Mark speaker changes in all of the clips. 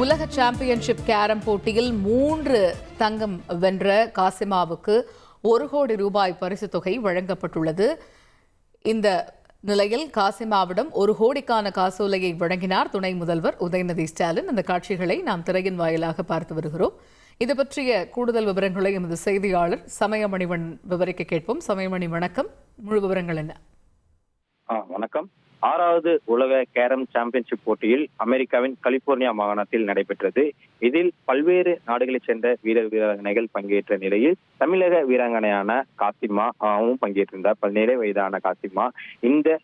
Speaker 1: உலக championship carrom போட்டியில் 3 தங்கம் வென்ற காசிமாவுக்கு 1 கோடி ரூபாய் பரிசுத் தொகை வழங்கப்பட்டுள்ளது. இந்த நிலையில் காசிமாவிடம் 1 கோடிக்கான காசோலையை வழங்கினார் துணை முதல்வர் உதயநிதி ஸ்டாலின். அந்த காட்சிகளை நாம் திரையின் வாயிலாக பார்த்து வருகிறோம். இது பற்றிய கூடுதல் விவரங்களை எமது செய்தியாளர் சமயமணிவன் விவரிக்க கேட்போம். சமயமணி, வணக்கம். முழு விவரங்கள் என்ன?
Speaker 2: வணக்கம். 6வது உலக கேரம் சாம்பியன்ஷிப் போட்டியில் அமெரிக்காவின் கலிபோர்னியா மாகாணத்தில் நடைபெற்றது. இதில் பல்வேறு நாடுகளைச் சேர்ந்த வீராங்கனைகள் பங்கேற்ற நிலையில் தமிழக வீராங்கனையான காசிமாவும் பங்கேற்றிருந்தார். 17 வயதான காசிமா இந்த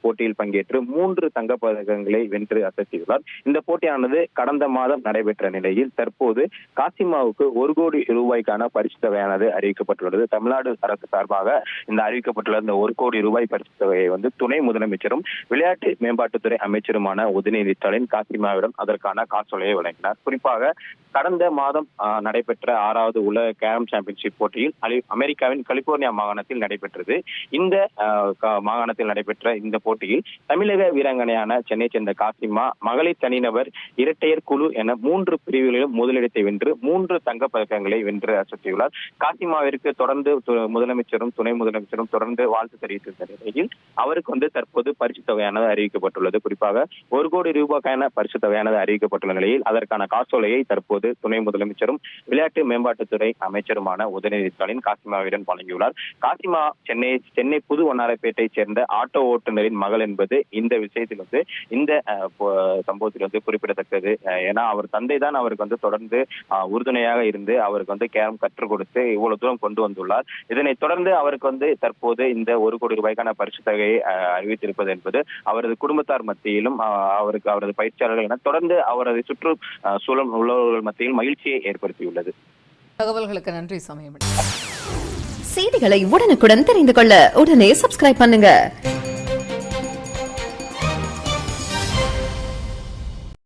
Speaker 2: போட்டியில் பங்கேற்று 3 தங்கப் பதக்கங்களை வென்று அசத்தியுள்ளார். இந்த போட்டியானது கடந்த மாதம் நடைபெற்ற நிலையில் தற்போது காசிமாவுக்கு 1 கோடி ரூபாய்க்கான பரிசு தொகையானது அறிவிக்கப்பட்டுள்ளது. தமிழ்நாடு அரசு சார்பாக இந்த அறிவிக்கப்பட்டுள்ள இந்த 1 கோடி ரூபாய் பரிசு தொகையை துணை முதலமைச்சரும் விளையாட்டு மேம்பாட்டுத்துறை அமைச்சருமான உதயநிதி ஸ்டாலின் காசிமாவிடம் அதற்கான காசோலையை வழங்கினார். குறிப்பாக கடந்த மாதம் நடைபெற்ற 6வது உலக கேரம் சாம்பியன்ஷிப் போட்டியில் அமெரிக்காவின் கலிபோர்னியா மாகாணத்தில் நடைபெற்றது. இந்த மாகாணத்தில் நடைபெற்ற இந்த போட்டியில் தமிழக வீராங்கனையான சென்னை சேர்ந்த காசிமா மகளிர் தனிநபர் இரட்டையர் குழு என 3 பிரிவுகளிலும் முதலிடத்தை வென்று 3 தங்கப் பதக்கங்களை வென்று அசத்தியுள்ளார். காசிமாவிற்கு தொடர்ந்து முதலமைச்சரும் துணை முதலமைச்சரும் தொடர்ந்து வாழ்த்து தெரிவித்திருந்த நிலையில் அவருக்கு தற்போது பரிசு தொகையானது அறிவிக்கப்பட்டுள்ளது. குறிப்பாக 1 கோடி ரூபாய்க்கான பரிசு தொகையானது அறிவிக்கப்பட்டுள்ள நிலையில் அதற்கான காசோலையை தற்போது துணை முதலமைச்சரும் விளையாட்டு மேம்பாட்டுத்துறை அமைச்சருமான உதயநிதி ஸ்டாலின் காசிமாவிடம் வழங்கியுள்ளார். காசிமா சென்னை புது வண்ணாரப்பேட்டை சேர்ந்த ஆட்டோ ஓட்டுநரின் மகள் என்பது இந்த விஷயத்தில் இந்த சம்பவத்தில் குறிப்பிடத்தக்கது. ஏன்னா அவர் தந்தை தான் அவருக்கு தொடர்ந்து உறுதுணையாக இருந்து அவருக்கு கேரம் கற்றுக் கொடுத்து இவ்வளவு தூரம் கொண்டு வந்துள்ளார். இதனைத் தொடர்ந்து அவருக்கு தற்போது இந்த 1 கோடி ரூபாய்க்கான பரிசு தொகையை அறிவித்திருப்பது என்பது அவரது குடும்பத்தார் மத்தியிலும் அவரது பயிற்சியாளர்கள் என தொடர்ந்து அவரது சுற்றுச்சூழல் உள்ளவர்கள் மத்தியில் மகிழ்ச்சியை ஏற்படுத்தியுள்ளது.
Speaker 1: தகவல்களுக்கு நன்றி சமயமணி.
Speaker 3: செய்திகளை உடனுக்குடன் தெரிந்து கொள்ள உடனே சப்ஸ்கிரைப் பண்ணுங்க.